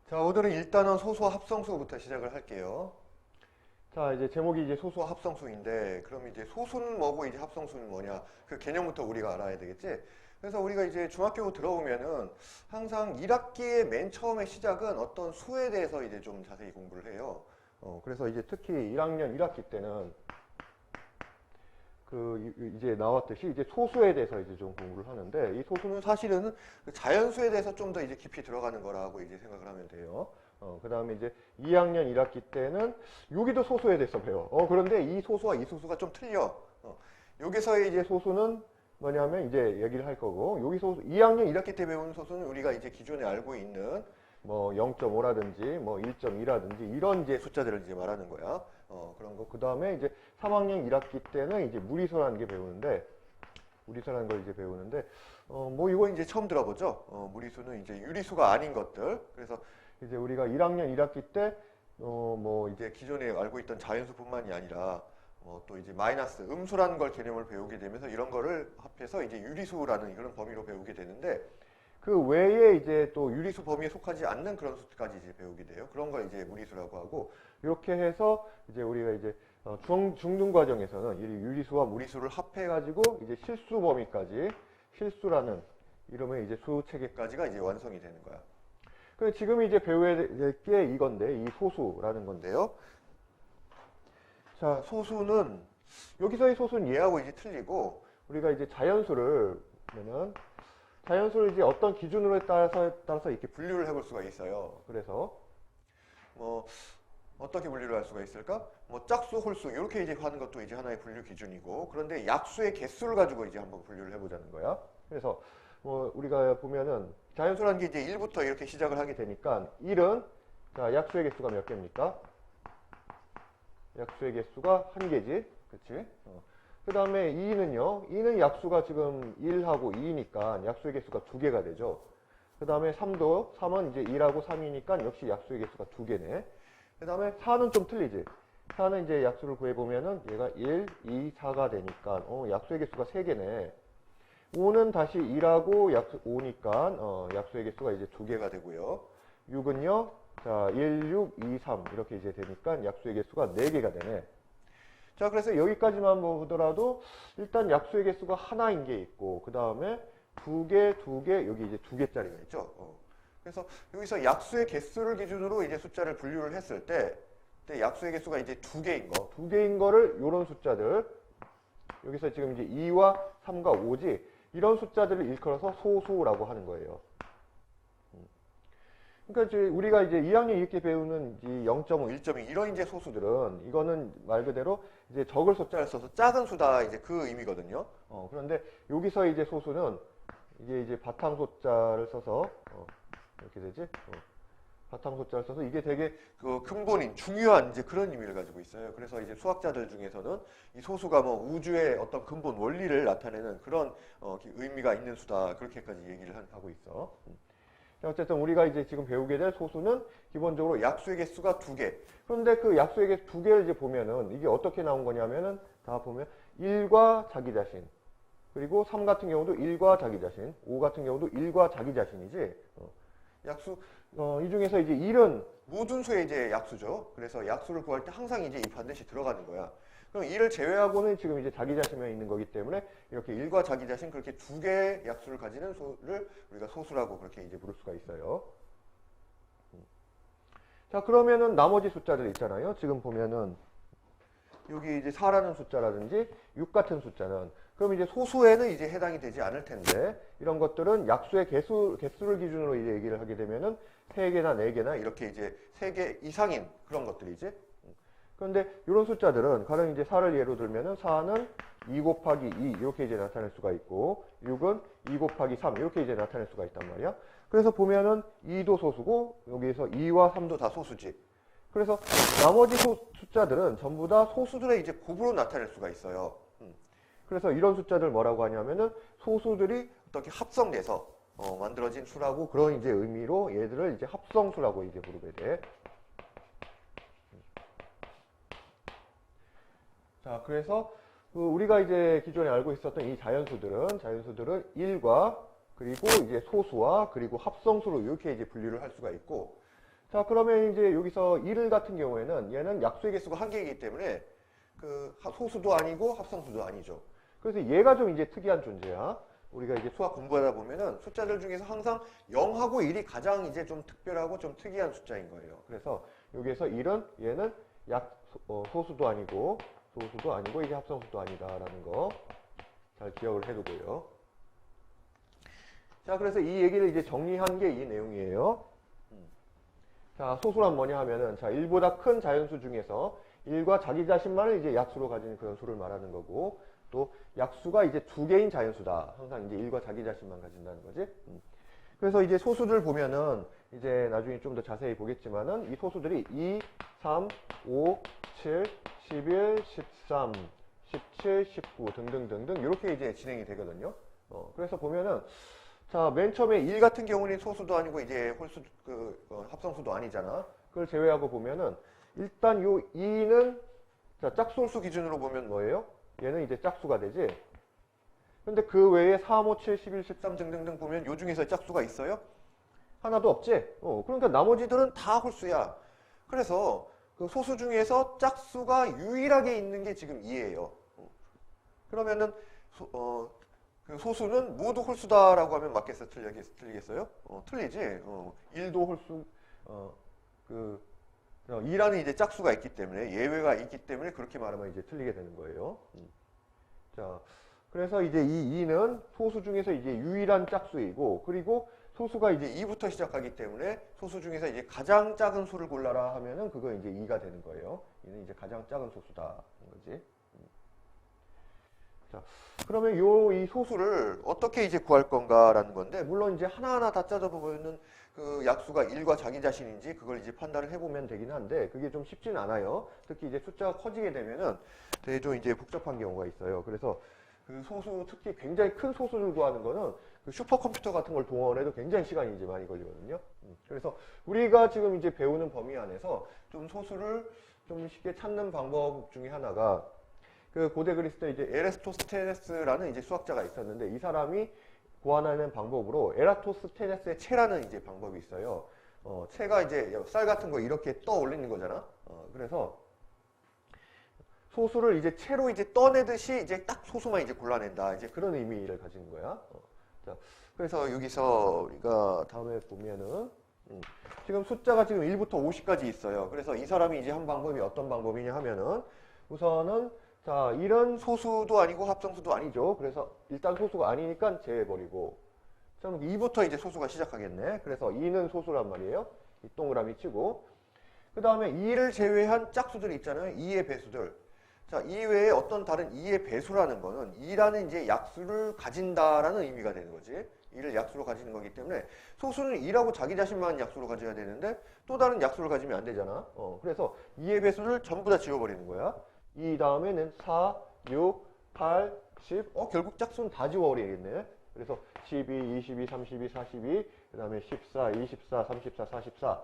자, 오늘은 일단은 소수와 합성수부터 시작을 할게요. 자, 이제 제목이 이제 소수와 합성수인데, 그럼 이제 소수는 뭐고 이제 합성수는 뭐냐? 그 개념부터 우리가 알아야 되겠지? 그래서 우리가 이제 중학교 들어오면은 항상 1학기의 맨 처음에 시작은 어떤 수에 대해서 이제 좀 자세히 공부를 해요. 그래서 이제 특히 1학년 1학기 때는 이제 나왔듯이 이제 소수에 대해서 이제 좀 공부를 하는데, 이 소수는 사실은 그 자연수에 대해서 좀 더 이제 깊이 들어가는 거라고 이제 생각을 하면 돼요. 그 다음에 이제 2학년 1학기 때는 여기도 소수에 대해서 배워. 그런데 이 소수와 이 소수가 좀 틀려. 여기서의 이제 소수는 뭐냐면 이제 얘기를 할 거고, 여기 소수, 2학년 1학기 때 배우는 소수는 우리가 이제 기존에 알고 있는 뭐 0.5라든지 뭐 1.2라든지 이런 이제 숫자들을 이제 말하는 거야. 그런 거. 그 다음에 이제 3학년 1학기 때는 이제 무리수라는 게 배우는데, 무리수라는 걸 이제 배우는데, 뭐 이거 이제 처음 들어보죠? 무리수는 이제 유리수가 아닌 것들. 그래서 이제 우리가 1학년 1학기 때, 뭐 이제 기존에 알고 있던 자연수뿐만이 아니라, 또 이제 마이너스, 음수라는 걸 개념을 배우게 되면서 이런 거를 합해서 이제 유리수라는 그런 범위로 배우게 되는데, 그 외에 이제 또 유리수 범위에 속하지 않는 그런 수까지 이제 배우게 돼요. 그런 걸 이제 무리수라고 하고, 이렇게 해서 이제 우리가 이제 중등 과정에서는 이 유리수와 무리수를 합해가지고 이제 실수 범위까지, 실수라는 이름의 이제 수 체계까지가 이제 완성이 되는 거야. 그래서 지금 이제 배워야 될 게 이건데, 이 소수라는 건데요. 자, 소수는 여기서의 소수는 얘하고 이제 틀리고, 우리가 이제 자연수를 보면은 자연수를 이제 어떤 기준으로 따라서 이렇게 분류를 해볼 수가 있어요. 그래서 뭐 어떻게 분류를 할 수가 있을까? 뭐 짝수, 홀수 이렇게 이제 하는 것도 이제 하나의 분류 기준이고, 그런데 약수의 개수를 가지고 이제 한번 분류를 해보자는 거야. 그래서 뭐 우리가 보면은 자연수라는 게 이제 1부터 이렇게 시작을 하게 되니까 1은 자 약수의 개수가 몇 개입니까? 약수의 개수가 한 개지, 그렇지? 그 다음에 2는요. 2는 약수가 지금 1하고 2니까 약수의 개수가 두 개가 되죠. 그 다음에 3도, 3은 이제 1하고 3이니까 역시 약수의 개수가 두 개네. 그 다음에 4는 좀 틀리지. 4는 이제 약수를 구해보면은 얘가 1, 2, 4가 되니까 약수의 개수가 3개네. 5는 다시 1하고 약수 5니까 약수의 개수가 이제 두 개가 되고요. 6은요. 자, 1, 6, 2, 3 이렇게 이제 되니까 약수의 개수가 4개가 되네. 자, 그래서 여기까지만 보더라도 일단 약수의 개수가 하나인 게 있고, 그 다음에 두 개, 두 개, 여기 이제 두 개짜리가 있죠. 그래서 여기서 약수의 개수를 기준으로 이제 숫자를 분류를 했을 때, 약수의 개수가 이제 두 개인 거, 두 개인 거를 요런 숫자들, 여기서 지금 이제 2와 3과 5지, 이런 숫자들을 일컬어서 소수라고 하는 거예요. 그러니까 이제 우리가 이제 2학년 이렇게 배우는 이 0.5, 1.2 이런 이제 소수들은 이거는 말 그대로 이제 적을 숫자를 써서 작은 수다 이제 그 의미거든요. 그런데 여기서 이제 소수는 이게 이제 바탕 숫자를 써서 이렇게 되지? 바탕 숫자를 써서 이게 되게 그 근본인 중요한 이제 그런 의미를 가지고 있어요. 그래서 이제 수학자들 중에서는 이 소수가 뭐 우주의 어떤 근본 원리를 나타내는 그런 의미가 있는 수다 그렇게까지 얘기를 하고 있어. 어쨌든 우리가 이제 지금 배우게 될 소수는 기본적으로 약수의 개수가 두 개. 그런데 그 약수의 개수 두 개를 이제 보면은 이게 어떻게 나온 거냐면은 다 보면 1과 자기 자신. 그리고 3 같은 경우도 1과 자기 자신. 5 같은 경우도 1과 자기 자신이지. 약수, 이 중에서 이제 1은 모든 수의 이제 약수죠. 그래서 약수를 구할 때 항상 이제 이 반드시 들어가는 거야. 그럼 2를 제외하고는 지금 이제 자기 자신만 있는 거기 때문에 이렇게 1과 자기 자신 그렇게 두 개의 약수를 가지는 수를 우리가 소수라고 그렇게 이제 부를 수가 있어요. 자, 그러면은 나머지 숫자들 있잖아요. 지금 보면은 여기 이제 4라는 숫자라든지 6 같은 숫자는 그럼 이제 소수에는 이제 해당이 되지 않을 텐데 이런 것들은 약수의 개수를 기준으로 이제 얘기를 하게 되면은 3개나 4개나 이렇게 이제 3개 이상인 그런 것들이지. 그런데 이런 숫자들은 가령 이제 4를 예로 들면은 4는 2 곱하기 2 이렇게 이제 나타낼 수가 있고 6은 2 곱하기 3 이렇게 이제 나타낼 수가 있단 말이야. 그래서 보면은 2도 소수고 여기에서 2와 3도 다 소수지. 그래서 나머지 숫자들은 전부 다 소수들의 이제 곱으로 나타낼 수가 있어요. 그래서 이런 숫자들 뭐라고 하냐면은 소수들이 어떻게 합성돼서 만들어진 수라고 그런 이제 의미로 얘들을 이제 합성수라고 이제 부르게 돼. 자, 그래서 우리가 이제 기존에 알고 있었던 이 자연수들은 1과 그리고 이제 소수와 그리고 합성수로 이렇게 이제 분류를 할 수가 있고 자, 그러면 이제 여기서 1 같은 경우에는 얘는 약수의 개수가 한 개이기 때문에 그 소수도 아니고 합성수도 아니죠. 그래서 얘가 좀 이제 특이한 존재야. 우리가 이제 수학 공부하다 보면은 숫자들 중에서 항상 0하고 1이 가장 이제 좀 특별하고 좀 특이한 숫자인 거예요. 그래서 여기에서 1은 얘는 소수도 아니고 이제 합성수도 아니다라는 거 잘 기억을 해두고요. 자, 그래서 이 얘기를 이제 정리한 게 이 내용이에요. 자, 소수란 뭐냐 하면은, 자, 1보다 큰 자연수 중에서 1과 자기 자신만을 이제 약수로 가진 그런 수를 말하는 거고, 또 약수가 이제 두 개인 자연수다. 항상 이제 1과 자기 자신만 가진다는 거지. 그래서 이제 소수들 보면은, 이제 나중에 좀 더 자세히 보겠지만은, 이 소수들이 2, 3, 5, 7, 11, 13, 17, 19 등등등등 이렇게 이제 진행이 되거든요. 그래서 보면은, 자, 맨 처음에 1 같은 경우는 소수도 아니고 이제 합성수도 아니잖아. 그걸 제외하고 보면은 일단 요 2는 자, 짝수홀수 기준으로 보면 뭐예요? 얘는 이제 짝수가 되지. 근데 그 외에 3, 5, 7, 11, 13 등등등 보면 요 중에서 짝수가 있어요? 하나도 없지? 그러니까 나머지들은 다 홀수야. 그래서 그 소수 중에서 짝수가 유일하게 있는 게 지금 2예요. 그러면은 그 소수는 모두 홀수다라고 하면 맞겠어? 틀리겠어요? 틀리지. 1도 홀수, 2라는 이제 짝수가 있기 때문에, 예외가 있기 때문에 그렇게 말하면 이제 틀리게 되는 거예요. 자, 그래서 이제 이 2는 소수 중에서 이제 유일한 짝수이고, 그리고 소수가 이제 2부터 시작하기 때문에 소수 중에서 이제 가장 작은 수를 골라라 하면은 그거 이제 2가 되는 거예요. 얘는 이제 가장 작은 소수다. 거지. 자, 그러면 이 소수를 어떻게 이제 구할 건가라는 건데, 물론 이제 하나하나 다 짜져보면은 그 약수가 1과 자기 자신인지 그걸 이제 판단을 해보면 되긴 한데, 그게 좀 쉽진 않아요. 특히 이제 숫자가 커지게 되면은 되게 좀 이제 복잡한 경우가 있어요. 그래서 그 소수, 특히 굉장히 큰 소수를 구하는 거는 그 슈퍼컴퓨터 같은 걸 동원해도 굉장히 시간이 이제 많이 걸리거든요. 그래서 우리가 지금 이제 배우는 범위 안에서 좀 소수를 좀 쉽게 찾는 방법 중에 하나가 그 고대 그리스 때 이제 에라토스테네스라는 이제 수학자가 있었는데 이 사람이 고안하는 방법으로 에라토스테네스의 채라는 이제 방법이 있어요. 채가 이제 쌀 같은 거 이렇게 떠 올리는 거잖아. 그래서 소수를 이제 채로 이제 떠내듯이 이제 딱 소수만 이제 골라낸다. 이제 그런 의미를 가지는 거야. 자, 그래서 여기서 우리가 다음에 보면은 지금 숫자가 지금 1부터 50까지 있어요. 그래서 이 사람이 이제 한 방법이 어떤 방법이냐 하면은 우선은 자, 이런 소수도 아니고 합성수도 아니죠. 그래서 일단 소수가 아니니까 제외해버리고. 그럼 2부터 이제 소수가 시작하겠네. 그래서 2는 소수란 말이에요. 이 동그라미 치고. 그 다음에 2를 제외한 짝수들이 있잖아요. 2의 배수들. 자, 이 외에 어떤 다른 2의 배수라는 거는 2라는 이제 약수를 가진다라는 의미가 되는 거지. 2를 약수로 가지는 거기 때문에 소수는 2라고 자기 자신만 약수로 가져야 되는데 또 다른 약수를 가지면 안 되잖아. 그래서 2의 배수를 전부 다 지워버리는 거야. 이 다음에는 4, 6, 8, 10. 결국 짝수는 다 지워버리겠네. 그래서 12, 22, 32, 42. 그 다음에 14, 24, 34, 44.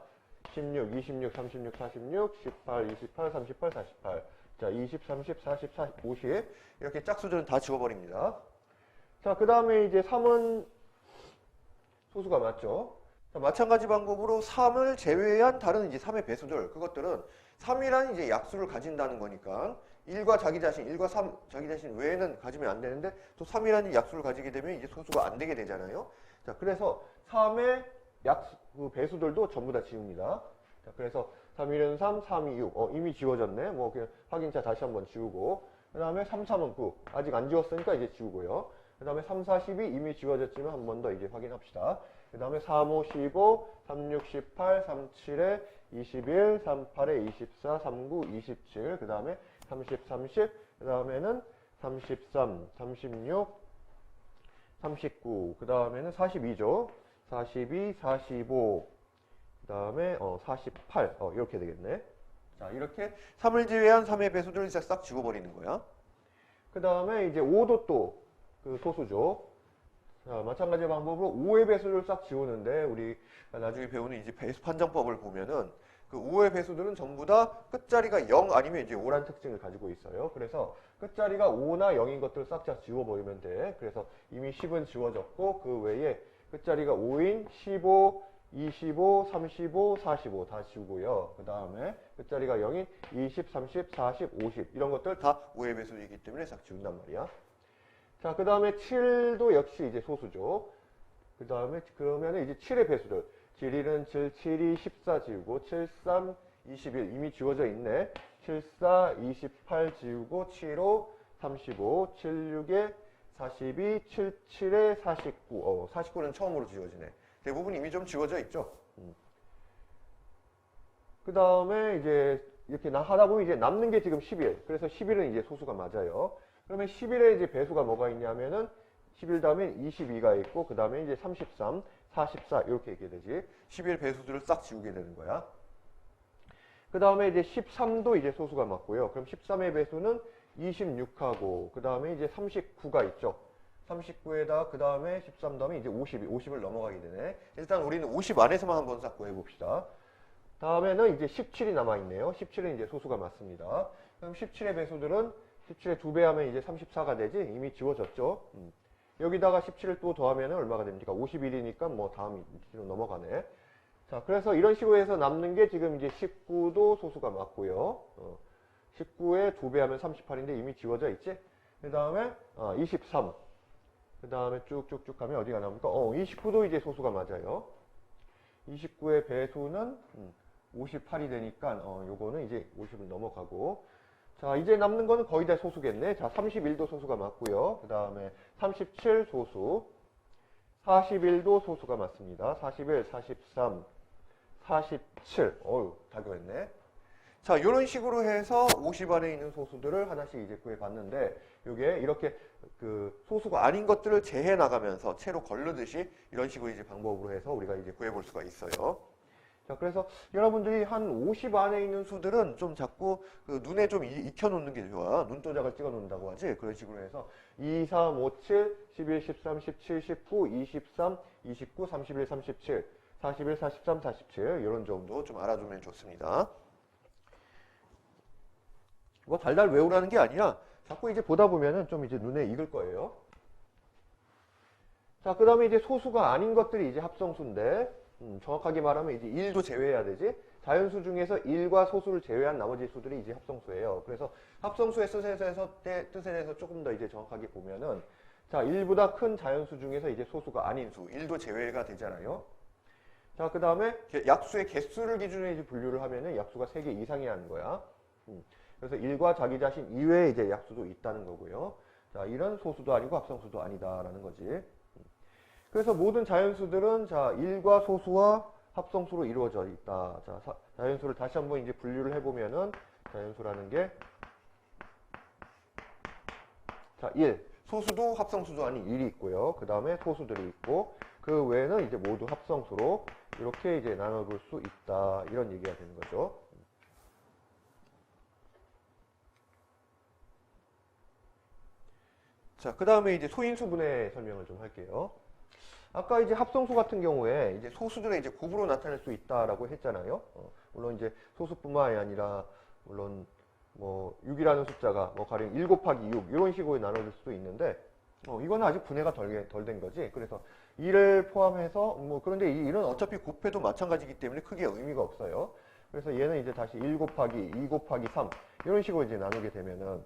16, 26, 36, 46. 18, 28, 38, 48. 자, 20, 30, 40, 40, 50. 이렇게 짝수들은 다 지워버립니다. 자, 그 다음에 이제 3은 소수가 맞죠? 자, 마찬가지 방법으로 3을 제외한 다른 이제 3의 배수들. 그것들은 3이라는 이제 약수를 가진다는 거니까 1과 자기 자신, 1과 3 자기 자신 외에는 가지면 안 되는데 또 3이라는 약수를 가지게 되면 이제 소수가 안 되게 되잖아요. 자, 그래서 3의 약수, 그 배수들도 전부 다 지웁니다. 자, 그래서 3, 1은 3, 3, 2, 6. 이미 지워졌네. 뭐 그냥 확인차 다시 한번 지우고. 그 다음에 3, 3은 9. 아직 안 지웠으니까 이제 지우고요. 그 다음에 3, 4, 12 이미 지워졌지만 한 번 더 이제 확인합시다. 그 다음에 3, 5, 15, 3, 6, 18, 3, 7에 21, 3, 8에 24, 3, 9, 27, 그 다음에 30, 30, 그 다음에는 33, 36, 39, 그 다음에는 42죠. 42, 45, 그 다음에 48, 이렇게 되겠네. 자, 이렇게 3을 제외한 3의 배수들을 이제 싹 지워버리는 거야. 그 다음에 이제 5도 또 그 소수죠. 자, 마찬가지 방법으로 5의 배수를 싹 지우는데 우리 나중에 배우는 이제 배수 판정법을 보면은 그 5의 배수들은 전부 다 끝자리가 0 아니면 이제 5란 특징을 가지고 있어요. 그래서 끝자리가 5나 0인 것들을 싹 다 지워버리면 돼. 그래서 이미 10은 지워졌고 그 외에 끝자리가 5인 15, 25, 35, 45 다 지우고요. 그 다음에 끝자리가 0인 20, 30, 40, 50 이런 것들 다 5의 배수이기 때문에 싹 지운단 말이야. 자, 그 다음에 7도 역시 이제 소수죠. 그 다음에 그러면 이제 7의 배수들. 7, 1은 7, 7, 2, 14 지우고 7, 3, 21 이미 지워져 있네. 7, 4, 28 지우고 7, 5, 35, 7, 6에 42, 7, 7에 49. 49는 처음으로 지워지네. 대부분 이미 좀 지워져 있죠. 그 다음에 이제 이렇게 하다 보면 이제 남는 게 지금 11. 그래서 11은 이제 소수가 맞아요. 그러면 11에 이제 배수가 뭐가 있냐면은 11 다음에 22가 있고 그 다음에 이제 33, 44 이렇게 있게 되지. 11 배수들을 싹 지우게 되는 거야. 그 다음에 이제 13도 이제 소수가 맞고요. 그럼 13의 배수는 26하고 그 다음에 이제 39가 있죠. 39에다 그 다음에 13 다음에 이제 50을 넘어가게 되네. 일단 우리는 50 안에서만 한번 싹 구해봅시다. 다음에는 이제 17이 남아있네요. 17은 이제 소수가 맞습니다. 그럼 17의 배수들은 17에 2배 하면 이제 34가 되지? 이미 지워졌죠. 여기다가 17을 또 더하면 얼마가 됩니까? 51이니까 뭐 다음 위치로 넘어가네. 자, 그래서 이런 식으로 해서 남는 게 지금 이제 19도 소수가 맞고요. 19에 2배 하면 38인데 이미 지워져 있지? 그 다음에 23. 그 다음에 쭉쭉쭉 가면 어디가 나옵니까? 29도 이제 소수가 맞아요. 29의 배수는 58이 되니까 요거는 이제 50을 넘어가고 자 이제 남는 거는 거의 다 소수겠네. 자 31도 소수가 맞고요. 그 다음에 37 소수 41도 소수가 맞습니다. 41, 43, 47 다 구했네. 자 이런 식으로 해서 50 안에 있는 소수들을 하나씩 이제 구해봤는데 요게 이렇게 그 소수가 아닌 것들을 제해 나가면서 채로 걸르듯이 이런 식으로 이제 방법으로 해서 우리가 이제 구해볼 수가 있어요. 자, 그래서 여러분들이 한 50 안에 있는 수들은 좀 자꾸 그 눈에 좀 익혀놓는 게 좋아. 눈도장을 찍어 놓는다고 하지. 그런 식으로 해서 2, 3, 5, 7, 11, 13, 17, 19, 23, 29, 31, 37, 41, 43, 47 이런 정도 좀 알아두면 좋습니다. 뭐 달달 외우라는 게 아니라 자꾸 이제 보다 보면은 좀 이제 눈에 익을 거예요. 자, 그 다음에 이제 소수가 아닌 것들이 이제 합성수인데, 정확하게 말하면 이제 1도 제외해야 되지. 자연수 중에서 1과 소수를 제외한 나머지 수들이 이제 합성수예요. 그래서 합성수의 뜻에 대해서 조금 더 이제 정확하게 보면은, 자, 1보다 큰 자연수 중에서 이제 소수가 아닌 수, 1도 제외가 되잖아요. 자, 그 다음에 약수의 개수를 기준으로 이제 분류를 하면은 약수가 3개 이상이야 하는 거야. 그래서 1과 자기 자신 이외에 이제 약수도 있다는 거고요. 자, 이런 소수도 아니고 합성수도 아니다라는 거지. 그래서 모든 자연수들은 자, 1과 소수와 합성수로 이루어져 있다. 자, 자연수를 다시 한번 이제 분류를 해보면은 자연수라는 게 자, 1. 소수도 합성수도 아닌 1이 있고요. 그 다음에 소수들이 있고 그 외에는 이제 모두 합성수로 이렇게 이제 나눠볼 수 있다. 이런 얘기가 되는 거죠. 자, 그 다음에 이제 소인수분해 설명을 좀 할게요. 아까 이제 합성수 같은 경우에 이제 소수들의 이제 곱으로 나타낼 수 있다라고 했잖아요. 물론 이제 소수뿐만이 아니라 물론 뭐 6이라는 숫자가 뭐 가령 1 곱하기 6 이런 식으로 나눠질 수도 있는데 이거는 아직 분해가 덜 된 거지. 그래서 2를 포함해서 뭐 그런데 이 1은 어차피 곱해도 마찬가지이기 때문에 크게 의미가 없어요. 그래서 얘는 이제 다시 1 곱하기 2 곱하기 3 이런 식으로 이제 나누게 되면은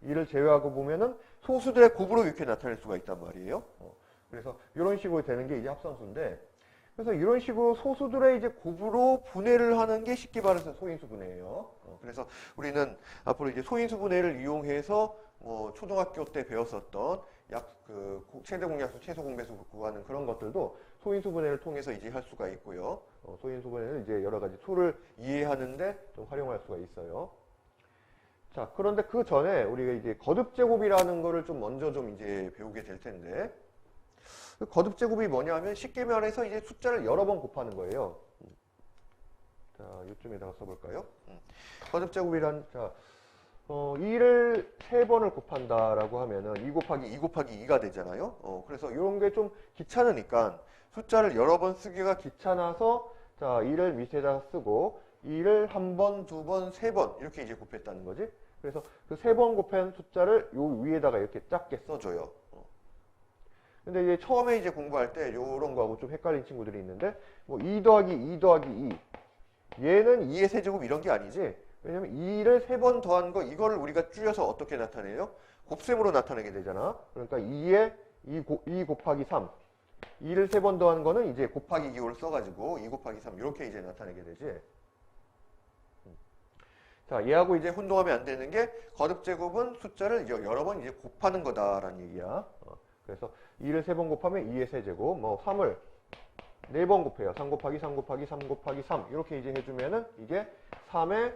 2를 제외하고 보면은 소수들의 곱으로 이렇게 나타낼 수가 있단 말이에요. 그래서 이런 식으로 되는 게 이제 합성수인데, 그래서 이런 식으로 소수들의 이제 곱으로 분해를 하는 게 쉽게 말해서 소인수 분해예요. 그래서 우리는 앞으로 이제 소인수 분해를 이용해서 뭐 초등학교 때 배웠었던 최대 공약수, 최소 공배수 구하는 그런 것들도 소인수 분해를 통해서 이제 할 수가 있고요. 소인수 분해는 이제 여러 가지 수를 이해하는데 좀 활용할 수가 있어요. 자, 그런데 그 전에 우리가 이제 거듭제곱이라는 거를 좀 먼저 좀 이제 배우게 될 텐데, 그 거듭제곱이 뭐냐면 쉽게 말해서 이제 숫자를 여러 번 곱하는 거예요. 자, 이쯤에다가 써볼까요? 거듭제곱이란, 자, 2를 3번을 곱한다라고 하면은 2 곱하기 2 곱하기 2가 되잖아요. 그래서 이런 게 좀 귀찮으니까 숫자를 여러 번 쓰기가 귀찮아서 자, 2를 밑에다 쓰고 2를 한 번, 두 번, 세 번 이렇게 이제 곱했다는 거지. 그래서 그 3번 곱한 숫자를 요 위에다가 이렇게 작게 써줘요. 근데 이제 처음에 이제 공부할 때 요런 거하고 좀 헷갈린 친구들이 있는데 뭐 2 더하기 2 더하기 2 얘는 2의 세제곱 이런 게 아니지. 왜냐면 2를 3번 더한 거 이거를 우리가 줄여서 어떻게 나타내요? 곱셈으로 나타내게 되잖아. 그러니까 2에 2 곱하기 3 2를 3번 더한 거는 이제 곱하기 기호를 써가지고 2 곱하기 3 이렇게 이제 나타내게 되지. 자, 얘하고 이제 혼동하면 안 되는 게 거듭제곱은 숫자를 여러 번 이제 곱하는 거다라는 얘기야. 그래서 2를 3번 곱하면 2의 세제곱, 뭐 3을 4번 곱해요. 3 곱하기 3 곱하기 3 곱하기 3 이렇게 이제 해주면은 이게 3의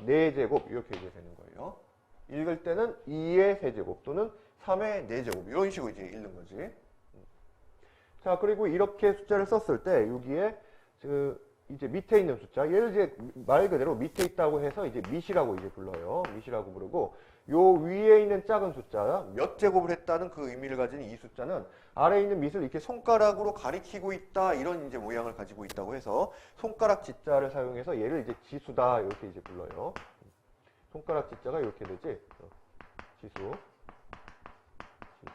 4제곱 이렇게 이제 되는 거예요. 읽을 때는 2의 세제곱 또는 3의 4제곱 이런 식으로 이제 읽는 거지. 자, 그리고 이렇게 숫자를 썼을 때 여기에 이제 밑에 있는 숫자, 얘를 이제 말 그대로 밑에 있다고 해서 이제 밑이라고 이제 불러요. 밑이라고 부르고 요 위에 있는 작은 숫자, 몇 제곱을 했다는 그 의미를 가진 이 숫자는 아래에 있는 밑을 이렇게 손가락으로 가리키고 있다 이런 이제 모양을 가지고 있다고 해서 손가락 지자를 사용해서 얘를 이제 지수다 이렇게 이제 불러요. 손가락 지자가 이렇게 되지. 지수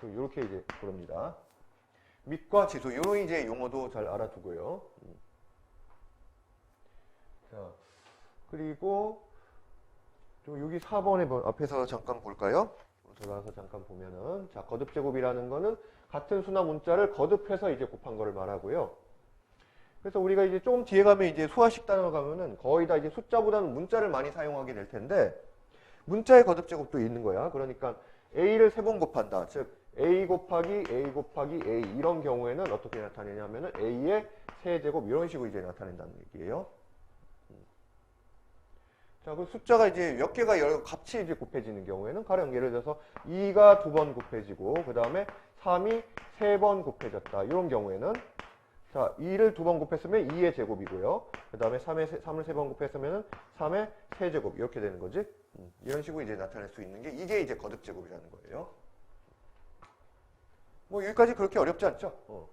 이렇게 이제 부릅니다. 밑과 지수 이런 이제 용어도 잘 알아두고요. 자, 그리고 좀 여기 4번에 앞에서 잠깐 볼까요? 들어가서 잠깐 보면은 자, 거듭제곱이라는 거는 같은 수나 문자를 거듭해서 이제 곱한 거를 말하고요. 그래서 우리가 이제 좀 뒤에 가면 이제 수화식 단어 가면은 거의 다 이제 숫자보다는 문자를 많이 사용하게 될 텐데 문자의 거듭제곱도 있는 거야. 그러니까 a를 3번 곱한다. 즉 a 곱하기 a 곱하기 a 이런 경우에는 어떻게 나타내냐면은 a의 세제곱 이런 식으로 이제 나타낸다는 얘기예요. 자, 그 숫자가 이제 몇 개가 같이 이제 곱해지는 경우에는 가령 예를 들어서 2가 2번 곱해지고 그 다음에 3이 3번 곱해졌다. 이런 경우에는 자, 2를 2번 곱했으면 2의 제곱이고요. 그 다음에 3을 3번 곱했으면 3의 세제곱 이렇게 되는 거지. 이런 식으로 이제 나타낼 수 있는 게 이게 이제 거듭제곱이라는 거예요. 뭐 여기까지 그렇게 어렵지 않죠?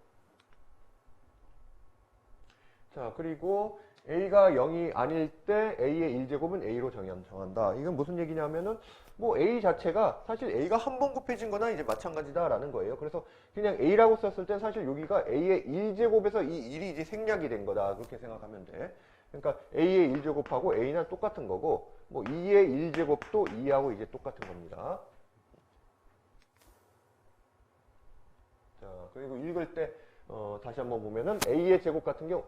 자, 그리고 a가 0이 아닐 때 a의 1제곱은 a로 정한다. 이건 무슨 얘기냐면은 뭐 a 자체가 사실 a가 한 번 곱해진 거나 이제 마찬가지다라는 거예요. 그래서 그냥 a라고 썼을 땐 사실 여기가 a의 1제곱에서 이 1이 이제 생략이 된 거다. 그렇게 생각하면 돼. 그러니까 a의 1제곱하고 a는 똑같은 거고 뭐 2의 1제곱도 2하고 이제 똑같은 겁니다. 자, 그리고 읽을 때 다시 한번 보면은 a의 제곱 같은 경우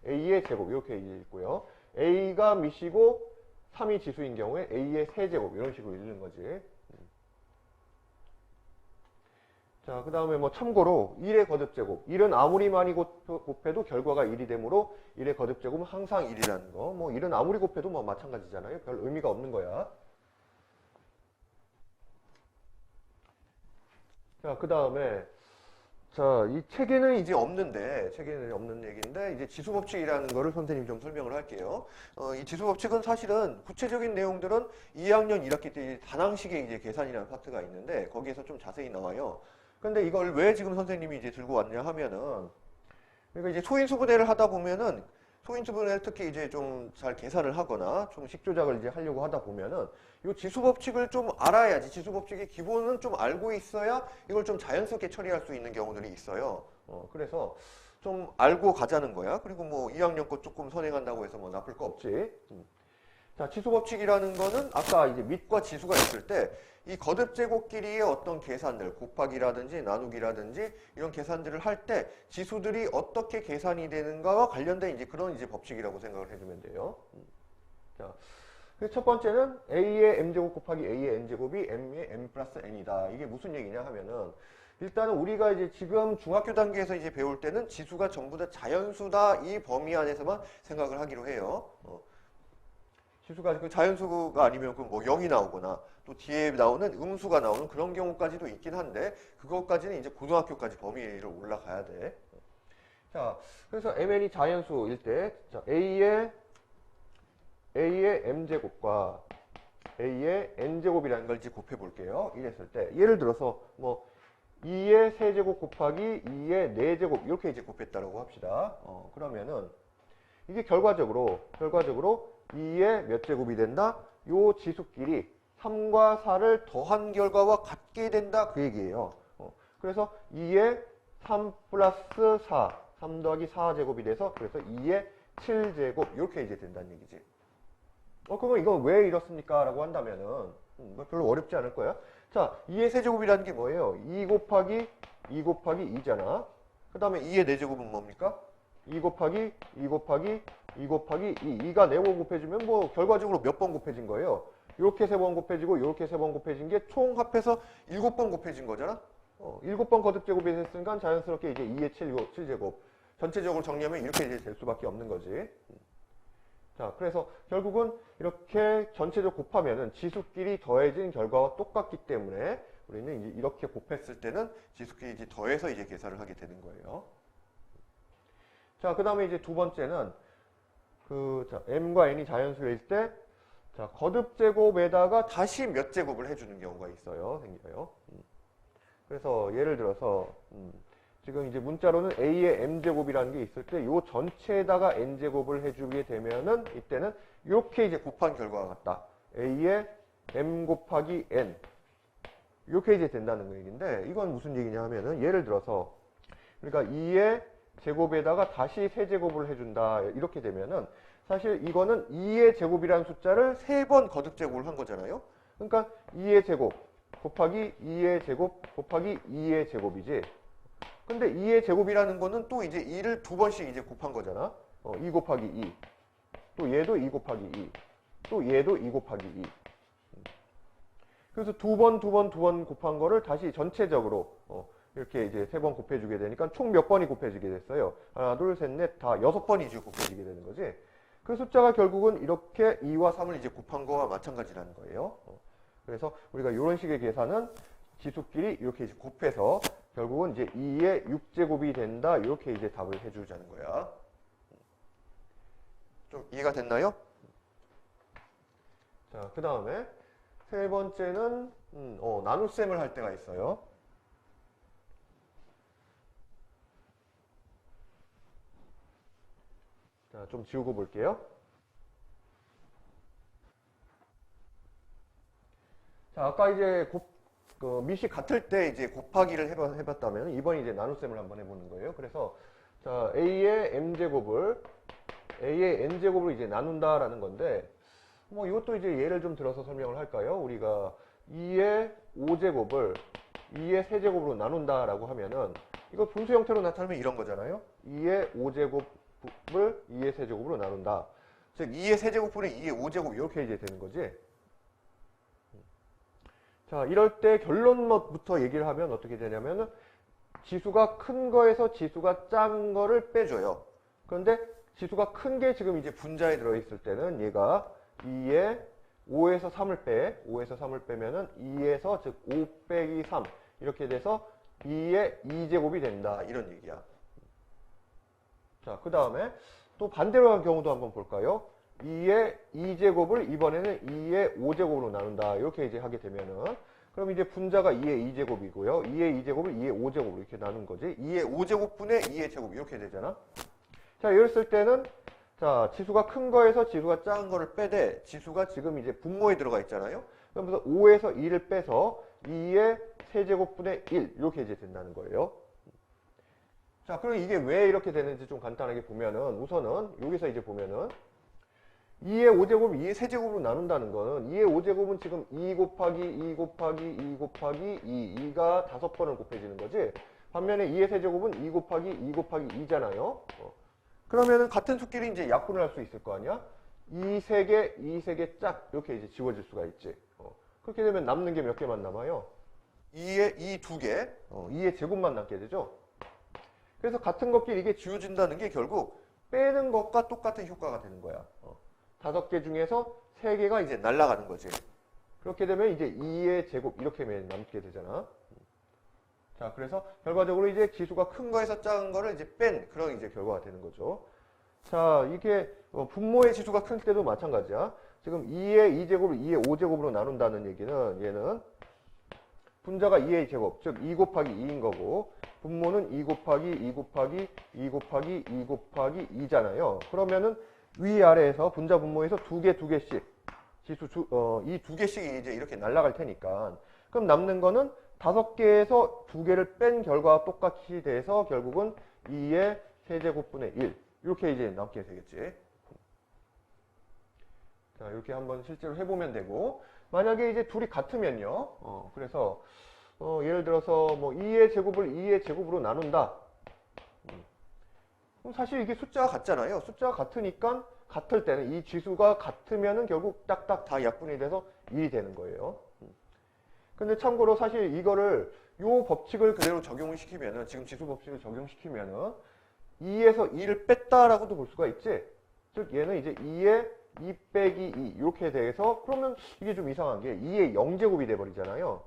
a의 제곱 이렇게 읽고요. a가 밑이고 3이 지수인 경우에 a의 세제곱 이런 식으로 읽는 거지. 자, 그 다음에 뭐 참고로 1의 거듭제곱 1은 아무리 많이 곱해도 결과가 1이 되므로 1의 거듭제곱은 항상 1이라는 거. 뭐 1은 아무리 곱해도 뭐 마찬가지잖아요. 별 의미가 없는 거야. 자, 그 다음에 자, 이 책에는 이제 없는데, 책에는 없는 얘기인데, 이제 지수법칙이라는 거를 선생님이 좀 설명을 할게요. 이 지수법칙은 사실은 구체적인 내용들은 2학년 1학기 때 단항식의 이제 계산이라는 파트가 있는데, 거기에서 좀 자세히 나와요. 근데 이걸 왜 지금 선생님이 이제 들고 왔냐 하면은, 그러니까 이제 소인수분해를 하다 보면은, 소인수분해를 특히 이제 좀 잘 계산을 하거나, 좀 식조작을 이제 하려고 하다 보면은, 이 지수법칙을 좀 알아야지, 지수법칙의 기본은 좀 알고 있어야 이걸 좀 자연스럽게 처리할 수 있는 경우들이 있어요. 그래서 좀 알고 가자는 거야. 그리고 뭐 2학년 거 조금 선행한다고 해서 뭐 나쁠 거 없지. 자, 지수법칙이라는 거는 아까 이제 밑과 지수가 있을 때 이 거듭제곱끼리의 어떤 계산들, 곱하기라든지 나누기라든지 이런 계산들을 할 때 지수들이 어떻게 계산이 되는가와 관련된 이제 그런 이제 법칙이라고 생각을 해주면 돼요. 자, 그래서 첫 번째는 a의 m제곱 곱하기 a의 n제곱이 m의 m 플러스 n이다. 이게 무슨 얘기냐 하면은 일단은 우리가 이제 지금 중학교 단계에서 이제 배울 때는 지수가 전부 다 자연수다 이 범위 안에서만 생각을 하기로 해요. 지수가 그 자연수가 아니면 그 뭐 0이 나오거나 또 뒤에 나오는 음수가 나오는 그런 경우까지도 있긴 한데 그것까지는 이제 고등학교까지 범위를 올라가야 돼. 자, 그래서 mn이 자연수일 때 자, a의 m제곱과 a의 n제곱이라는 걸 이제 곱해 볼게요. 이랬을 때 예를 들어서 뭐 2의 세제곱 곱하기 2의 4제곱 이렇게 이제 곱했다라고 합시다. 그러면은 이게 결과적으로 2의 몇 제곱이 된다? 요 지수끼리 3과 4를 더한 결과와 같게 된다 그 얘기예요. 그래서 2의 3 플러스 4, 3 더하기 4제곱이 돼서 그래서 2의 7제곱 이렇게 이제 된다는 얘기지. 그러면 이거 왜 이렇습니까? 라고 한다면은 별로 어렵지 않을 거야. 자, 2의 세제곱이라는 게 뭐예요? 2 곱하기 2잖아. 그 다음에 2의 4제곱은 뭡니까? 2 곱하기 2 곱하기 2 곱하기 2. 2가 4번 곱해지면 뭐 결과적으로 몇 번 곱해진 거예요? 이렇게 3번 곱해지고 이렇게 3번 곱해진 게 총 합해서 7번 곱해진 거잖아? 7번 거듭제곱이 됐으니까 자연스럽게 이제 2의 7제곱. 전체적으로 정리하면 이렇게 이제 될 수밖에 없는 거지. 자, 그래서 결국은 이렇게 전체적으로 곱하면은 지수끼리 더해진 결과와 똑같기 때문에 우리는 이제 이렇게 곱했을 때는 지수끼리 이제 더해서 이제 계산을 하게 되는 거예요. 자, 그 다음에 이제 두 번째는 자, m과 n이 자연수일 때 자, 거듭제곱에다가 다시 몇 제곱을 해주는 경우가 생겨요. 그래서 예를 들어서 지금 이제 문자로는 a의 m제곱이라는 게 있을 때 요 전체에다가 n제곱을 해주게 되면은 이때는 이렇게 이제 곱한 결과가 같다. a의 m 곱하기 n 이렇게 이제 된다는 얘기인데 이건 무슨 얘기냐 하면은 예를 들어서 그러니까 2의 제곱에다가 다시 세제곱을 해준다 이렇게 되면은 사실 이거는 2의 제곱이라는 숫자를 3번 거듭제곱을 한 거잖아요. 그러니까 2의 제곱 곱하기 2의 제곱 곱하기 2의 제곱이지. 근데 2의 제곱이라는 거는 또 이제 2를 2번씩 이제 곱한 거잖아. 2 곱하기 2. 또 얘도 2 곱하기 2. 또 얘도 2 곱하기 2. 그래서 두 번 곱한 거를 다시 전체적으로 이렇게 이제 3번 곱해주게 되니까 총 몇 번이 곱해지게 됐어요. 하나, 둘, 셋, 넷, 다 6번이 이제 곱해지게 되는 거지. 그 숫자가 결국은 이렇게 2와 3을 이제 곱한 거와 마찬가지라는 거예요. 그래서 우리가 이런 식의 계산은 지수끼리 이렇게 이제 곱해서 결국은 이제 2의 6제곱이 된다. 이렇게 이제 답을 해주자는 거야. 좀 이해가 됐나요? 자, 그 다음에 세 번째는 나눗셈을 할 때가 있어요. 자, 좀 지우고 볼게요. 자, 아까 이제 밑이 같을 때 이제 곱하기를 해봤다면 이번 이제 나눗셈을 한번 해보는 거예요. 그래서 자, a의 m제곱을 a의 n제곱으로 이제 나눈다라는 건데 뭐 이것도 이제 예를 좀 들어서 설명을 할까요? 우리가 2의 5제곱을 2의 세제곱으로 나눈다라고 하면은 이거 분수 형태로 나타나면 이런 거잖아요. 2의 5제곱을 2의 세제곱으로 나눈다. 즉 2의 세제곱분의 2의 5제곱 이렇게 이제 되는 거지. 자, 이럴 때 결론부터 얘기를 하면 어떻게 되냐면은 지수가 큰 거에서 지수가 작은 거를 빼줘요. 그런데 지수가 큰 게 지금 이제 분자에 들어있을 때는 얘가 2에 5에서 3을 빼면은 2에서 즉 5 빼기 3 이렇게 돼서 2의 2제곱이 된다. 이런 얘기야. 자, 그 다음에 또 반대로 한 경우도 한번 볼까요? 2의 2제곱을 이번에는 2의 5제곱으로 나눈다. 이렇게 이제 하게 되면은 그럼 이제 분자가 2의 2제곱이고요. 2의 2제곱을 2의 5제곱으로 이렇게 나눈 거지. 2의 5제곱분의 2의 제곱 이렇게 되잖아. 자, 이랬을 때는 자, 지수가 큰 거에서 지수가 작은 거를 빼되 지수가 지금 이제 분모에 들어가 있잖아요. 그러면서 5에서 2를 빼서 2의 세제곱분의 1 이렇게 이제 된다는 거예요. 자, 그럼 이게 왜 이렇게 되는지 좀 간단하게 보면은 우선은 여기서 이제 보면은 2의 5제곱을 2의 세제곱으로 나눈다는 거는 2의 5제곱은 지금 2 곱하기 2 곱하기 2 곱하기 2, 2가 5번을 곱해지는 거지. 반면에 2의 세제곱은 2 곱하기 2 곱하기 2잖아요. 그러면은 같은 수끼리 이제 약분을 할 수 있을 거 아니야? 2 3개, 2 3개 짝 이렇게 이제 지워질 수가 있지. 그렇게 되면 남는 게 몇 개만 남아요? 2의 2 2개, 2의 제곱만 남게 되죠. 그래서 같은 것끼리 이게 지워진다는 게 결국 빼는 것과 똑같은 효과가 되는 거야. 5개 중에서 3개가 이제 날아가는 거지. 그렇게 되면 이제 2의 제곱 이렇게 남게 되잖아. 자, 그래서 결과적으로 이제 지수가 큰 거에서 작은 거를 이제 뺀 그런 이제 결과가 되는 거죠. 자, 이게 분모의 지수가 큰 때도 마찬가지야. 지금 2의 2제곱을 2의 5제곱으로 나눈다는 얘기는 얘는 분자가 2의 제곱, 즉 2 곱하기 2인 거고 분모는 2 곱하기 2 곱하기 2 곱하기 2 곱하기 2잖아요. 그러면은 위아래에서 분자 분모에서 두 개씩 지수 이 두 개씩이 이제 이렇게 날아갈 테니까 그럼 남는 거는 5개에서 2개를 뺀 결과와 똑같이 돼서 결국은 2의 세제곱분의 1 이렇게 이제 남게 되겠지. 자, 이렇게 한번 실제로 해보면 되고, 만약에 이제 둘이 같으면요. 그래서 예를 들어서 뭐 2의 제곱을 2의 제곱으로 나눈다. 그럼 사실 이게 숫자가 같잖아요. 숫자가 같으니까 같을 때는 이 지수가 같으면은 결국 딱딱 다 약분이 돼서 1이 되는 거예요. 근데 참고로 사실 이거를 요 법칙을 그대로 적용을 시키면은 지금 지수 법칙을 적용시키면은 2에서 2를 뺐다라고도 볼 수가 있지. 즉 얘는 이제 2에 2 빼기 2 이렇게 돼서 그러면 이게 좀 이상한 게 2의 0제곱이 돼버리잖아요.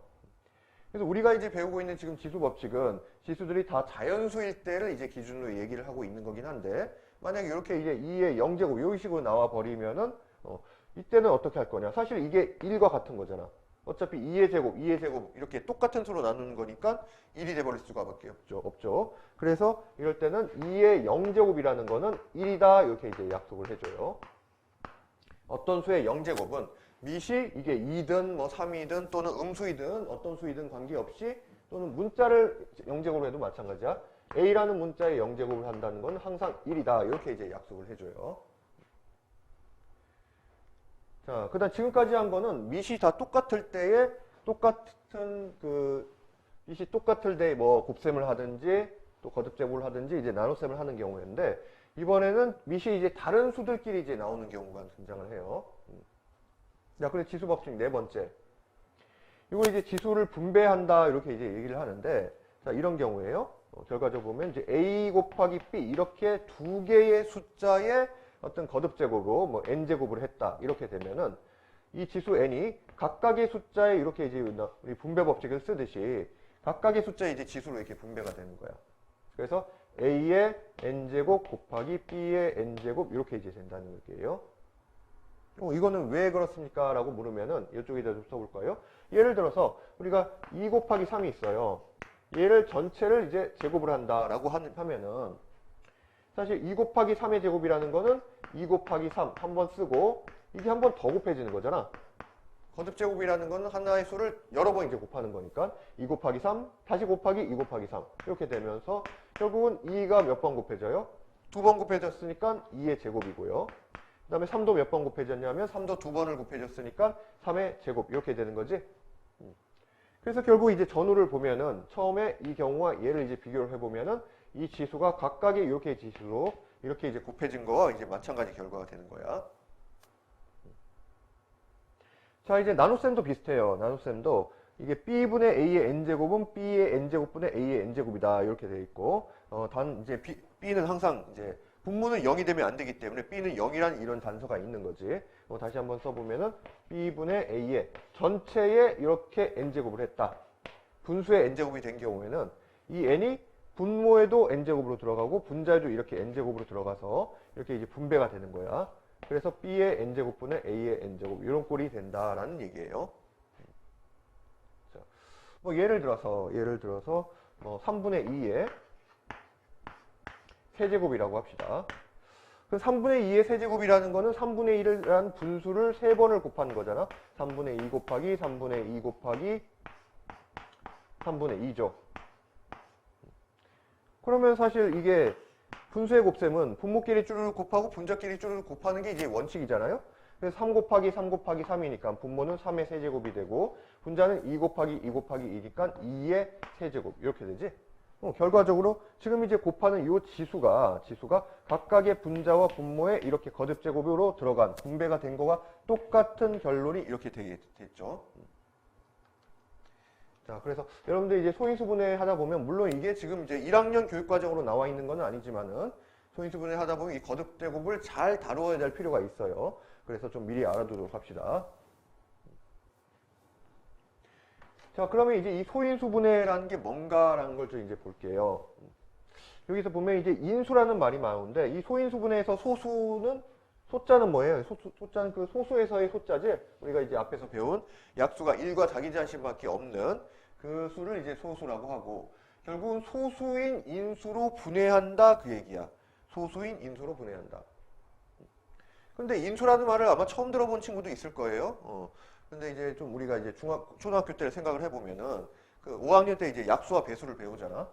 그래서 우리가 이제 배우고 있는 지금 지수 법칙은 지수들이 다 자연수일 때를 이제 기준으로 얘기를 하고 있는 거긴 한데 만약에 이렇게 이제 2의 0제곱 이런 식으로 나와 버리면은 이때는 어떻게 할 거냐? 사실 이게 1과 같은 거잖아. 어차피 2의 제곱, 2의 제곱 이렇게 똑같은 수로 나누는 거니까 1이 돼버릴 수가 밖에 없죠. 그래서 이럴 때는 2의 0제곱이라는 거는 1이다 이렇게 이제 약속을 해줘요. 어떤 수의 0제곱은 밑이 이게 2든 뭐 3이든 또는 음수이든 어떤 수이든 관계없이 또는 문자를 0제곱으로 해도 마찬가지야. A라는 문자에 0제곱을 한다는 건 항상 1이다 이렇게 이제 약속을 해줘요. 자, 그다음 지금까지 한 거는 밑이 다 똑같을 때에 똑같은 밑이 똑같을 때에 뭐 곱셈을 하든지 또 거듭제곱을 하든지 이제 나눗셈을 하는 경우인데 이번에는 밑이 이제 다른 수들끼리 이제 나오는 경우가 등장을 해요. 자, 그래서 지수 법칙 네 번째. 이거 이제 지수를 분배한다 이렇게 이제 얘기를 하는데 자, 이런 경우에요. 결과적으로 보면 이제 A 곱하기 B 이렇게 두 개의 숫자의 어떤 거듭제곱으로 뭐 n제곱을 했다 이렇게 되면은 이 지수 n이 각각의 숫자에 이렇게 이제 우리 분배 법칙을 쓰듯이 각각의 숫자에 이제 지수로 이렇게 분배가 되는 거야. 그래서 A의 n제곱 곱하기 B의 n제곱 이렇게 이제 된다는 얘기예요. 이거는 왜 그렇습니까? 라고 물으면은 이쪽에다 좀 써볼까요? 예를 들어서 우리가 2 곱하기 3이 있어요. 얘를 전체를 이제 제곱을 한다라고 하면은 사실 2 곱하기 3의 제곱이라는 거는 2 곱하기 3 한 번 쓰고 이게 한 번 더 곱해지는 거잖아. 거듭제곱이라는 거는 하나의 수를 여러 번 이제 곱하는 거니까 2 곱하기 3 다시 곱하기 2 곱하기 3 이렇게 되면서 결국은 2가 몇 번 곱해져요? 2번 곱해졌으니까 2의 제곱이고요. 그 다음에 3도 몇 번 곱해졌냐면 3도 2번을 곱해졌으니까 3의 제곱 이렇게 되는 거지. 그래서 결국 이제 전후를 보면은 처음에 이 경우와 얘를 이제 비교를 해보면은 이 지수가 각각의 이렇게 지수로 이렇게 이제 곱해진 거와 이제 마찬가지 결과가 되는 거야. 자, 이제 나눗셈도 비슷해요. 나눗셈도 이게 B분의 A의 N제곱은 B의 N제곱분의 A의 N제곱이다. 이렇게 돼 있고, 단 이제 B는 항상 이제 분모는 0이 되면 안 되기 때문에 B는 0이란 이런 단서가 있는 거지. 다시 한번 써보면은 B분의 A의 전체에 이렇게 N제곱을 했다. 분수의 N제곱이 된 경우에는 이 N이 분모에도 N제곱으로 들어가고 분자에도 이렇게 N제곱으로 들어가서 이렇게 이제 분배가 되는 거야. 그래서 B의 N제곱분의 A의 N제곱 이런 꼴이 된다라는 얘기예요. 자, 뭐 예를 들어서 뭐 3분의 2의 세제곱이라고 합시다. 그 3분의 2의 세제곱이라는 거는 3분의 1이라는 분수를 3번을 곱하는 거잖아. 3분의 2 곱하기 3분의 2 곱하기 3분의 2죠. 그러면 사실 이게 분수의 곱셈은 분모끼리 쭈르륵 곱하고 분자끼리 쭈르륵 곱하는 게 이제 원칙이잖아요. 그래서 3 곱하기 3 곱하기 3이니까 분모는 3의 세제곱이 되고 분자는 2 곱하기 2 곱하기 2니까 2의 세제곱 이렇게 되지. 결과적으로 지금 이제 곱하는 이 지수가 각각의 분자와 분모에 이렇게 거듭제곱으로 들어간 분배가 된 거와 똑같은 결론이 이렇게 되겠죠. 자, 그래서 여러분들 이제 소인수분해 하다 보면 물론 이게 지금 이제 1학년 교육과정으로 나와 있는 건 아니지만은 소인수분해 하다 보면 이 거듭제곱을 잘 다루어야 될 필요가 있어요. 그래서 좀 미리 알아두도록 합시다. 자, 그러면 이제 이 소인수분해라는 게 뭔가라는 걸 좀 이제 볼게요. 여기서 보면 이제 인수라는 말이 나오는데 이 소인수분해에서 소자는 뭐예요? 소자는 그 소수에서의 소자지. 우리가 이제 앞에서 배운 약수가 1과 자기자신밖에 없는 그 수를 이제 소수라고 하고 결국은 소수인 인수로 분해한다 그 얘기야. 소수인 인수로 분해한다. 근데 인수라는 말을 아마 처음 들어본 친구도 있을 거예요. 근데 이제 좀 우리가 이제 초등학교 때를 생각을 해보면은 그 5학년 때 이제 약수와 배수를 배우잖아.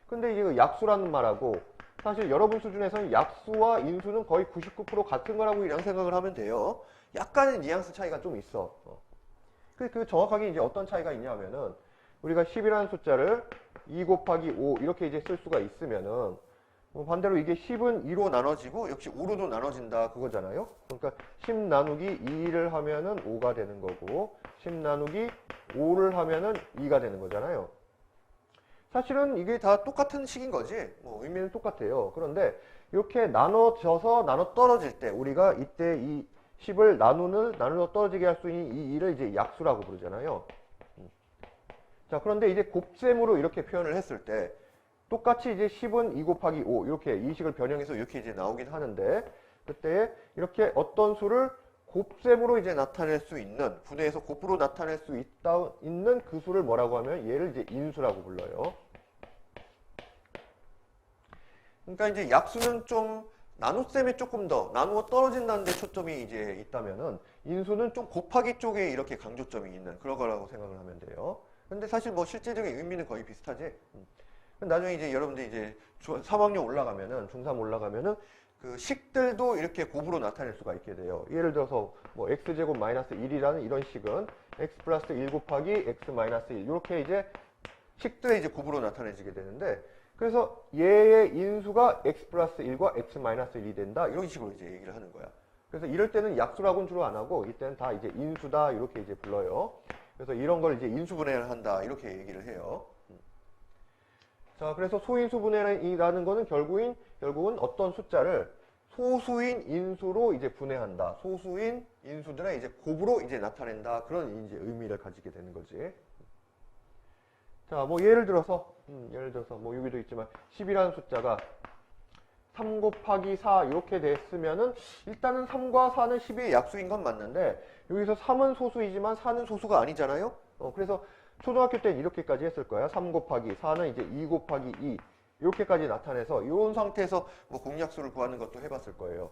근데 이제 그 약수라는 말하고 사실 여러분 수준에서는 약수와 인수는 거의 99% 같은 거라고 그냥 생각을 하면 돼요. 약간의 뉘앙스 차이가 좀 있어. 그 정확하게 이제 어떤 차이가 있냐면은 우리가 10이라는 숫자를 2 곱하기 5 이렇게 이제 쓸 수가 있으면은 반대로 이게 10은 2로 나눠지고 역시 5로도 나눠진다 그거잖아요. 그러니까 10 나누기 2를 하면은 5가 되는 거고 10 나누기 5를 하면은 2가 되는 거잖아요. 사실은 이게 다 똑같은 식인 거지. 의미는 똑같아요. 그런데 이렇게 나눠져서 나눠 떨어질 때 우리가 이때 이 10을 나누어 떨어지게 할 수 있는 이 2를 이제 약수라고 부르잖아요. 자, 그런데 이제 곱셈으로 이렇게 표현을 했을 때 똑같이 이제 10은 2 곱하기 5 이렇게 이 식을 변형해서 이렇게 이제 나오긴 하는데 그때 이렇게 어떤 수를 곱셈으로 이제 나타낼 수 있는 분해해서 곱으로 나타낼 수 있는 그 수를 뭐라고 하면 얘를 이제 인수라고 불러요. 그러니까 이제 약수는 좀 나눗셈에 조금 더 나누어 떨어진다는 데 초점이 이제 있다면은 인수는 좀 곱하기 쪽에 이렇게 강조점이 있는 그런 거라고 생각을 하면 돼요. 근데 사실 뭐 실제적인 의미는 거의 비슷하지. 나중에 이제 여러분들 이제 3학년 올라가면은 중3 올라가면은 그 식들도 이렇게 곱으로 나타낼 수가 있게 돼요. 예를 들어서 뭐 x제곱 마이너스 1이라는 이런 식은 x 플러스 1 곱하기 x 마이너스 1 이렇게 이제 식들에 이제 곱으로 나타내지게 되는데 그래서 얘의 인수가 x 플러스 1과 x 마이너스 1이 된다 이런 식으로 이제 얘기를 하는 거야. 그래서 이럴 때는 약수라고는 주로 안 하고 이때는 다 이제 인수다 이렇게 이제 불러요. 그래서 이런 걸 이제 인수분해를 한다 이렇게 얘기를 해요. 자, 그래서 소인수분해라는 거는 결국은 어떤 숫자를 소수인 인수로 이제 분해한다. 소수인 인수들의 이제 곱으로 이제 나타낸다. 그런 이제 의미를 가지게 되는 거지. 자, 뭐 예를 들어서 뭐 여기도 있지만 10이라는 숫자가 3 곱하기 4 이렇게 됐으면은 일단은 3과 4는 10의 약수인 건 맞는데 여기서 3은 소수이지만 4는 소수가 아니잖아요. 그래서 초등학교 때는 이렇게까지 했을 거야. 3 곱하기 4는 이제 2 곱하기 2 이렇게까지 나타내서 이런 상태에서 뭐 공약수를 구하는 것도 해봤을 거예요.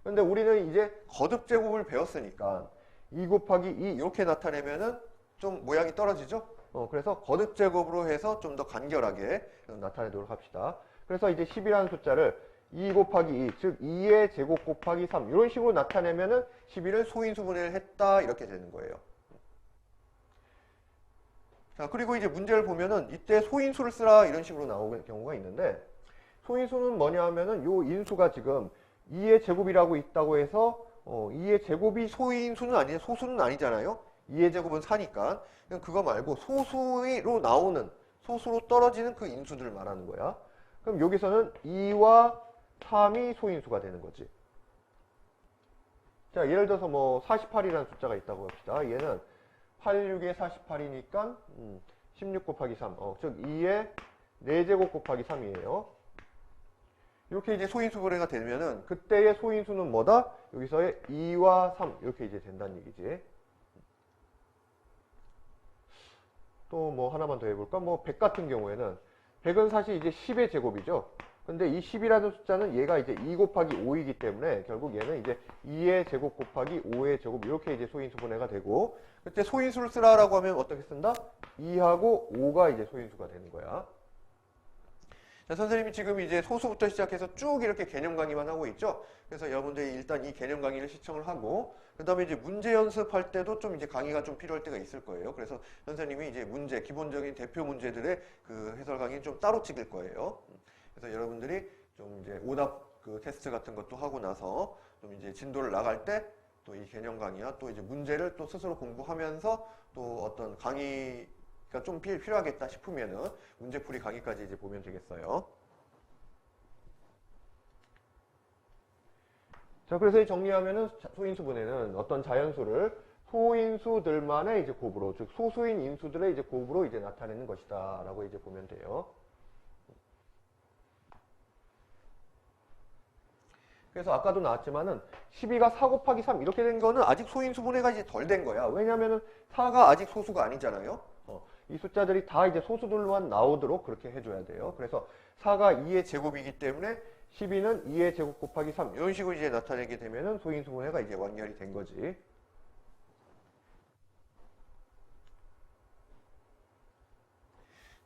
근데 우리는 이제 거듭 제곱을 배웠으니까 2 곱하기 2 이렇게 나타내면은 좀 모양이 떨어지죠. 그래서 거듭 제곱으로 해서 좀 더 간결하게 나타내도록 합시다. 그래서 이제 10이라는 숫자를 2 곱하기 2, 즉 2의 제곱 곱하기 3 이런 식으로 나타내면은 11을 소인수분해를 했다 이렇게 되는 거예요. 자, 그리고 이제 문제를 보면은 이때 소인수를 쓰라 이런 식으로 나오는 경우가 있는데 소인수는 뭐냐 하면은 요 인수가 지금 2의 제곱이라고 있다고 해서 2의 제곱이 소인수는 아니에요. 소수는 아니잖아요. 2의 제곱은 4니까. 그거 말고 소수로 떨어지는 그 인수들을 말하는 거야. 그럼 여기서는 2와 3이 소인수가 되는 거지. 자, 예를 들어서 뭐 48이라는 숫자가 있다고 합시다. 얘는 8, 6에 48이니까 16 곱하기 3, 즉 2의 4제곱 곱하기 3이에요. 이렇게 이제 소인수분해가 되면은 그때의 소인수는 뭐다? 여기서의 2와 3 이렇게 이제 된다는 얘기지. 또 뭐 하나만 더 해볼까? 뭐 100 같은 경우에는 100은 사실 이제 10의 제곱이죠. 근데 이 10이라는 숫자는 얘가 이제 2 곱하기 5이기 때문에 결국 얘는 이제 2의 제곱 곱하기 5의 제곱 이렇게 이제 소인수분해가 되고 그때 소인수를 쓰라라고 하면 어떻게 쓴다? 2하고 5가 이제 소인수가 되는 거야. 자, 선생님이 지금 이제 소수부터 시작해서 쭉 이렇게 개념 강의만 하고 있죠. 그래서 여러분들이 일단 이 개념 강의를 시청을 하고 그 다음에 이제 문제 연습할 때도 좀 이제 강의가 좀 필요할 때가 있을 거예요. 그래서 선생님이 이제 문제, 기본적인 대표 문제들의 그 해설 강의는 좀 따로 찍을 거예요. 그래서 여러분들이 좀 이제 오답 그 테스트 같은 것도 하고 나서 좀 이제 진도를 나갈 때 또 이 개념 강의와 또 이제 문제를 또 스스로 공부하면서 또 어떤 강의가 좀 필요하겠다 싶으면은 문제풀이 강의까지 이제 보면 되겠어요. 자, 그래서 정리하면은 소인수분해는 어떤 자연수를 소인수들만의 이제 곱으로, 즉 소수인 인수들의 이제 곱으로 이제 나타내는 것이다라고 이제 보면 돼요. 그래서 아까도 나왔지만은 12가 4 곱하기 3 이렇게 된 거는 아직 소인수분해가 이제 덜 된 거야. 왜냐면은 4가 아직 소수가 아니잖아요. 이 숫자들이 다 이제 소수들만 나오도록 그렇게 해줘야 돼요. 그래서 4가 2의 제곱이기 때문에 12는 2의 제곱 곱하기 3 이런 식으로 이제 나타내게 되면은 소인수분해가 이제 완결이 된 거지.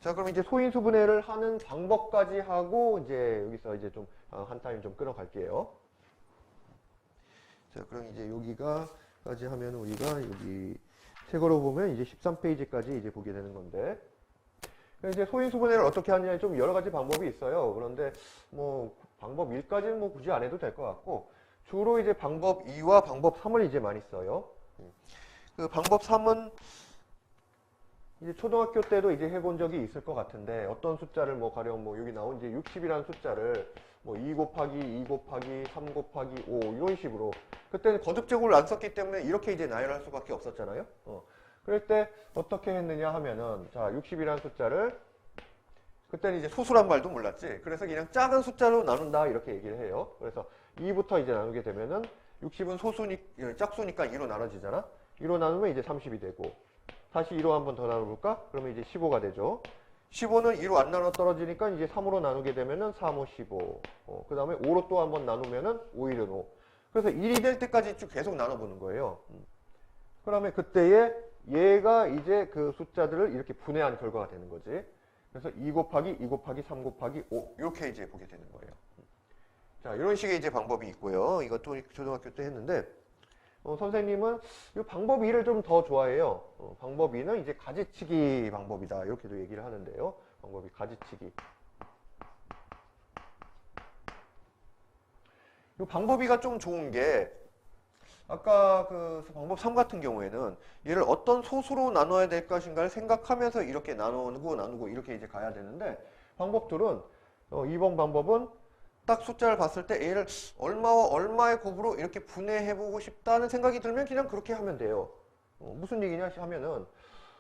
자, 그럼 이제 소인수 분해를 하는 방법까지 하고 이제 여기서 이제 좀 한 타임 좀 끌어갈게요. 자, 그럼 이제 여기가까지 하면 우리가 여기 책으로 보면 이제 13페이지까지 이제 보게 되는 건데, 이제 소인수 분해를 어떻게 하느냐 좀 여러 가지 방법이 있어요. 그런데 뭐 방법 1까지는 뭐 굳이 안 해도 될 것 같고, 주로 이제 방법 2와 방법 3을 이제 많이 써요. 그 방법 3은 이제 초등학교 때도 이제 해본 적이 있을 것 같은데, 어떤 숫자를 뭐 가령 뭐 여기 나온 이제 60이라는 숫자를 뭐 2 곱하기 2 곱하기 3 곱하기 5 이런 식으로, 그때는 거듭제곱을 안 썼기 때문에 이렇게 이제 나열할 수밖에 없었잖아요. 그럴 때 어떻게 했느냐 하면은, 자, 60이라는 숫자를 그때는 이제 소수란 말도 몰랐지. 그래서 그냥 작은 숫자로 나눈다 이렇게 얘기를 해요. 그래서 2부터 이제 나누게 되면은 60은 짝수니까 2로 나눠지잖아. 2로 나누면 이제 30이 되고, 다시 2로 한 번 더 나눠볼까? 그러면 이제 15가 되죠. 15는 2로 안 나눠 떨어지니까 이제 3으로 나누게 되면은 3, 5, 15. 그 다음에 5로 또 한 번 나누면은 5, 1은 5. 그래서 1이 될 때까지 쭉 계속 나눠보는 거예요. 그러면 그때에 얘가 이제 그 숫자들을 이렇게 분해한 결과가 되는 거지. 그래서 2 곱하기 2 곱하기 3 곱하기 5 이렇게 이제 보게 되는 거예요. 자, 이런 식의 이제 방법이 있고요. 이것도 초등학교 때 했는데, 선생님은 이 방법 2를 좀 더 좋아해요. 방법 2는 이제 가지치기 방법이다 이렇게도 얘기를 하는데요. 방법이 가지치기. 이 방법 2가 좀 좋은 게, 아까 그 방법 3 같은 경우에는 얘를 어떤 소수로 나눠야 될 것인가를 생각하면서 이렇게 나누고 이렇게 이제 가야 되는데, 방법 2는 2번 방법은 딱 숫자를 봤을 때 얘를 얼마와 얼마의 곱으로 이렇게 분해해보고 싶다는 생각이 들면 그냥 그렇게 하면 돼요. 무슨 얘기냐 하면은,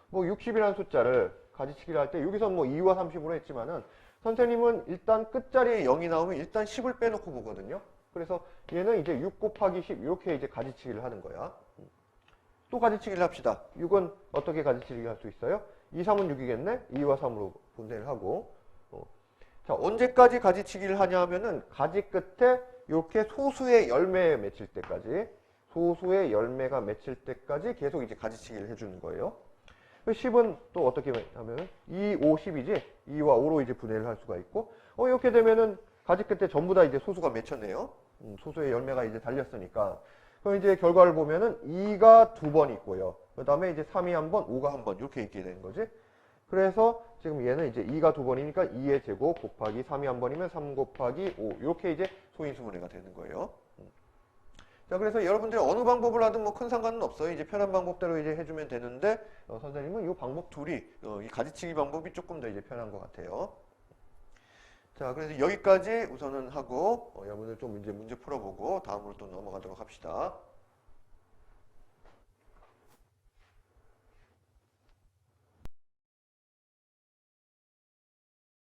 뭐 60이라는 숫자를 가지치기를 할 때 여기서 뭐 2와 30으로 했지만은, 선생님은 일단 끝자리에 0이 나오면 일단 10을 빼놓고 보거든요. 그래서 얘는 이제 6 곱하기 10 이렇게 이제 가지치기를 하는 거야. 또 가지치기를 합시다. 6은 어떻게 가지치기 할 수 있어요? 2, 3은 6이겠네? 2와 3으로 분해를 하고. 자, 언제까지 가지치기를 하냐 하면은 가지 끝에 이렇게 소수의 열매에 맺힐 때까지, 소수의 열매가 맺힐 때까지 계속 이제 가지치기를 해주는 거예요. 10은 또 어떻게 하면은 2, 5, 10이지? 2와 5로 이제 분해를 할 수가 있고, 이렇게 되면은 가지 끝에 전부 다 이제 소수가 맺혔네요. 소수의 열매가 이제 달렸으니까. 그럼 이제 결과를 보면은 2가 2번 있고요. 그 다음에 이제 3이 한 번, 5가 한 번, 이렇게 있게 되는 거지. 그래서 지금 얘는 이제 2가 2번이니까 2의 제곱 곱하기 3이 한 번이면 3 곱하기 5. 이렇게 이제 소인수분해가 되는 거예요. 자, 그래서 여러분들이 어느 방법을 하든 뭐 큰 상관은 없어요. 이제 편한 방법대로 이제 해주면 되는데, 선생님은 이 방법 둘이, 이 가지치기 방법이 조금 더 이제 편한 것 같아요. 자, 그래서 여기까지 우선은 하고, 여러분들 좀 이제 문제 풀어보고 다음으로 또 넘어가도록 합시다.